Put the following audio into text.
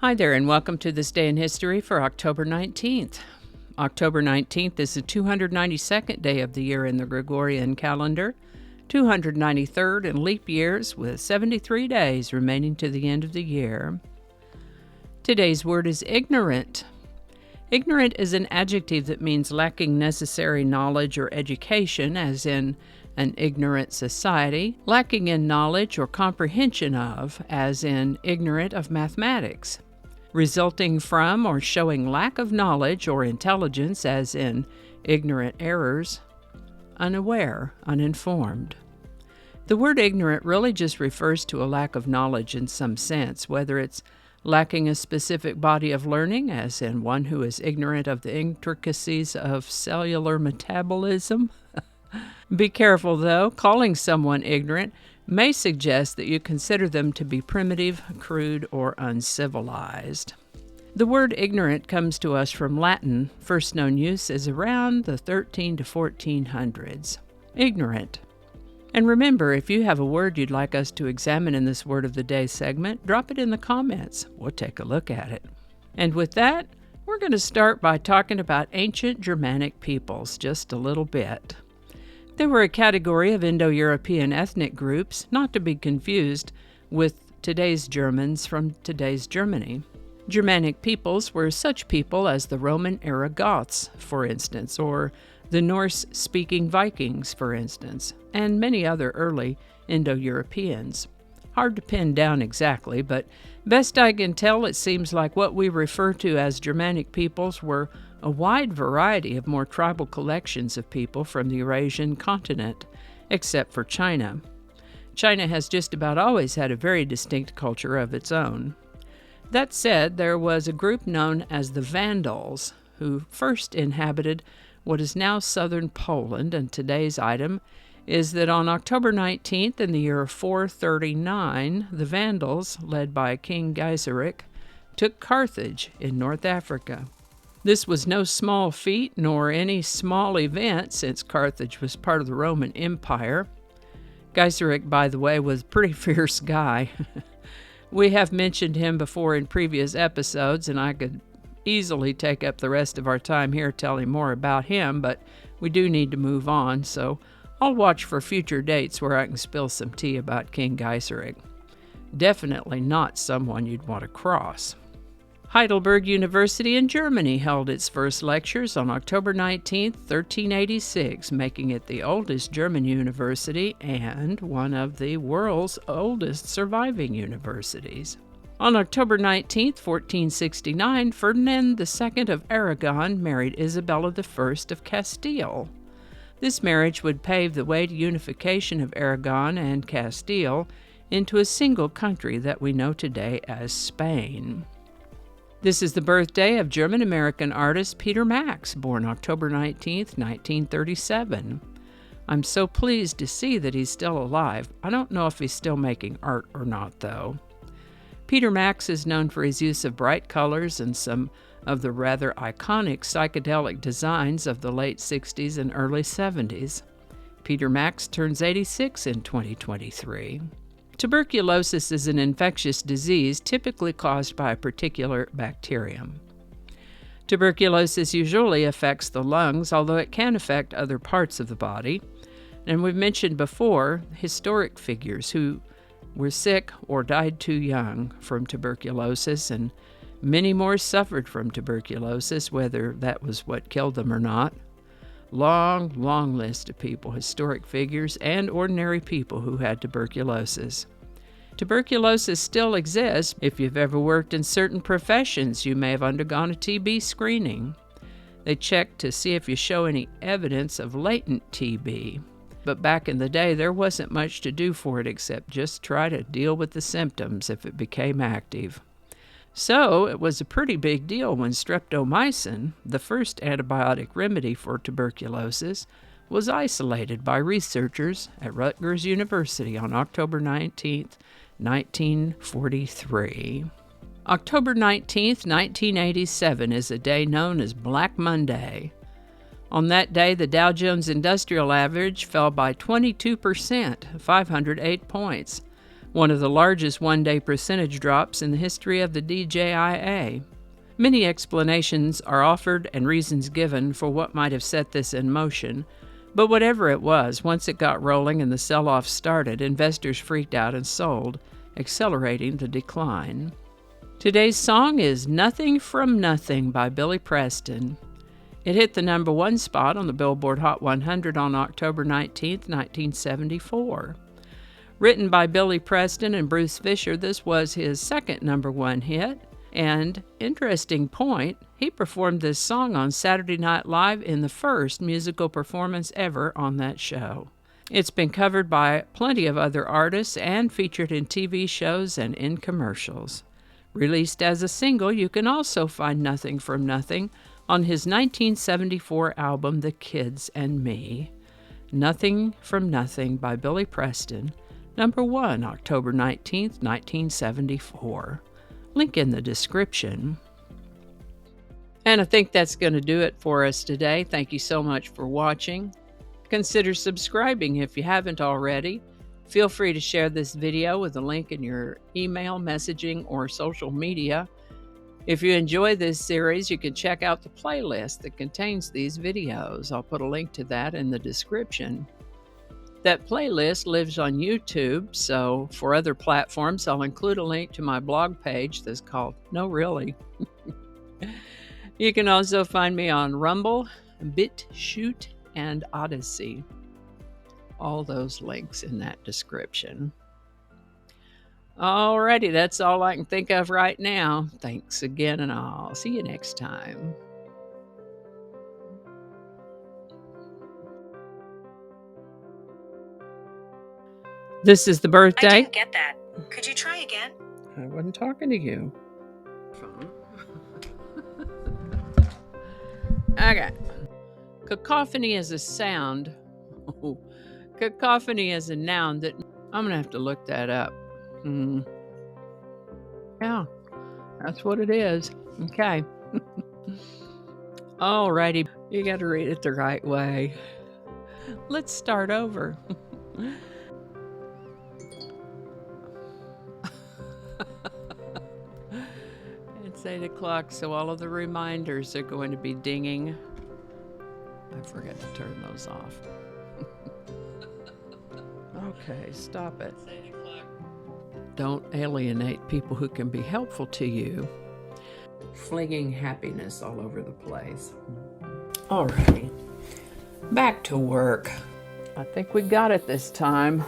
Hi there, and welcome to this day in history for October 19th. October 19th is the 292nd day of the year in the Gregorian calendar, 293rd in leap years, with 73 days remaining to the end of the year. Today's word is ignorant. Ignorant is an adjective that means lacking necessary knowledge or education, as in an ignorant society, lacking in knowledge or comprehension of, as in ignorant of mathematics, resulting from or showing lack of knowledge or intelligence, as in ignorant errors, unaware, uninformed. The word ignorant really just refers to a lack of knowledge in some sense, whether it's lacking a specific body of learning, as in one who is ignorant of the intricacies of cellular metabolism. Be careful, though. Calling someone ignorant may suggest that you consider them to be primitive, crude, or uncivilized. The word ignorant comes to us from Latin. First known use is around the 13 to 1400s. Ignorant. And remember, if you have a word you'd like us to examine in this Word of the Day segment, drop it in the comments. We'll take a look at it. And with that, we're going to start by talking about ancient Germanic peoples just a little bit. They were a category of Indo-European ethnic groups, not to be confused with today's Germans from today's Germany. Germanic peoples were such people as the Roman-era Goths, for instance, or the Norse-speaking Vikings, for instance, and many other early Indo-Europeans. Hard to pin down exactly, but best I can tell, it seems like what we refer to as Germanic peoples were a wide variety of more tribal collections of people from the Eurasian continent, except for China. China has just about always had a very distinct culture of its own. That said, there was a group known as the Vandals, who first inhabited what is now southern Poland, and today's item is that on October 19th in the year 439, the Vandals, led by King Gaiseric, took Carthage in North Africa. This was no small feat nor any small event, since Carthage was part of the Roman Empire. Gaiseric, by the way, was a pretty fierce guy. We have mentioned him before in previous episodes, and I could easily take up the rest of our time here telling more about him, but we do need to move on, so I'll watch for future dates where I can spill some tea about King Gaiseric. Definitely not someone you'd want to cross. Heidelberg University in Germany held its first lectures on October 19, 1386, making it the oldest German university and one of the world's oldest surviving universities. On October 19, 1469, Ferdinand II of Aragon married Isabella I of Castile. This marriage would pave the way to unification of Aragon and Castile into a single country that we know today as Spain. This is the birthday of German-American artist Peter Max, born October 19, 1937. I'm so pleased to see that he's still alive. I don't know if he's still making art or not, though. Peter Max is known for his use of bright colors and some of the rather iconic psychedelic designs of the late 60s and early 70s. Peter Max turns 86 in 2023. Tuberculosis is an infectious disease typically caused by a particular bacterium. Tuberculosis usually affects the lungs, although it can affect other parts of the body. And we've mentioned before historic figures who were sick or died too young from tuberculosis, and many more suffered from tuberculosis, whether that was what killed them or not. Long list of people, historic figures, and ordinary people who had tuberculosis. Tuberculosis still exists. If you've ever worked in certain professions, you may have undergone a TB screening. They check to see if you show any evidence of latent TB. But back in the day, there wasn't much to do for it except just try to deal with the symptoms if it became active. So it was a pretty big deal when streptomycin, the first antibiotic remedy for tuberculosis, was isolated by researchers at Rutgers University on October 19, 1943. October 19, 1987 is a day known as Black Monday. On that day, the Dow Jones Industrial Average fell by 22%, 508 points, one of the largest one-day percentage drops in the history of the DJIA. Many explanations are offered and reasons given for what might have set this in motion, but whatever it was, once it got rolling and the sell-off started, investors freaked out and sold, accelerating the decline. Today's song is Nothing from Nothing by Billy Preston. It hit the number 1 spot on the Billboard Hot 100 on October 19, 1974. Written by Billy Preston and Bruce Fisher, this was his second number 1 hit. And, interesting point, he performed this song on Saturday Night Live in the first musical performance ever on that show. It's been covered by plenty of other artists and featured in TV shows and in commercials. Released as a single, you can also find Nothing from Nothing on his 1974 album The Kids and Me. Nothing from Nothing by Billy Preston, number 1, October 19, 1974. Link in the description. And I think that's going to do it for us today. Thank you so much for watching. Consider subscribing if you haven't already. Feel free to share this video with a link in your email, messaging, or social media. If you enjoy this series, you can check out the playlist that contains these videos. I'll put a link to that in the description. That playlist lives on YouTube, so for other platforms, I'll include a link to my blog page that's called No Really. You can also find me on Rumble, BitChute, and Odyssey. All those links in that description. Alrighty, that's all I can think of right now. Thanks again, and I'll see you next time. This is the birthday. I didn't get that. Could you try again? I wasn't talking to you. Okay. Cacophony is a sound. Cacophony is a noun that... I'm going to have to look that up. Yeah, that's what it is. Okay. Alrighty. You got to read it the right way. Let's start over. It's 8 o'clock, so all of the reminders are going to be dinging. I forgot to turn those off. Okay, stop it. It's 8 o'clock. Don't alienate people who can be helpful to you. Flinging happiness all over the place. Alrighty, back to work. I think we got it this time.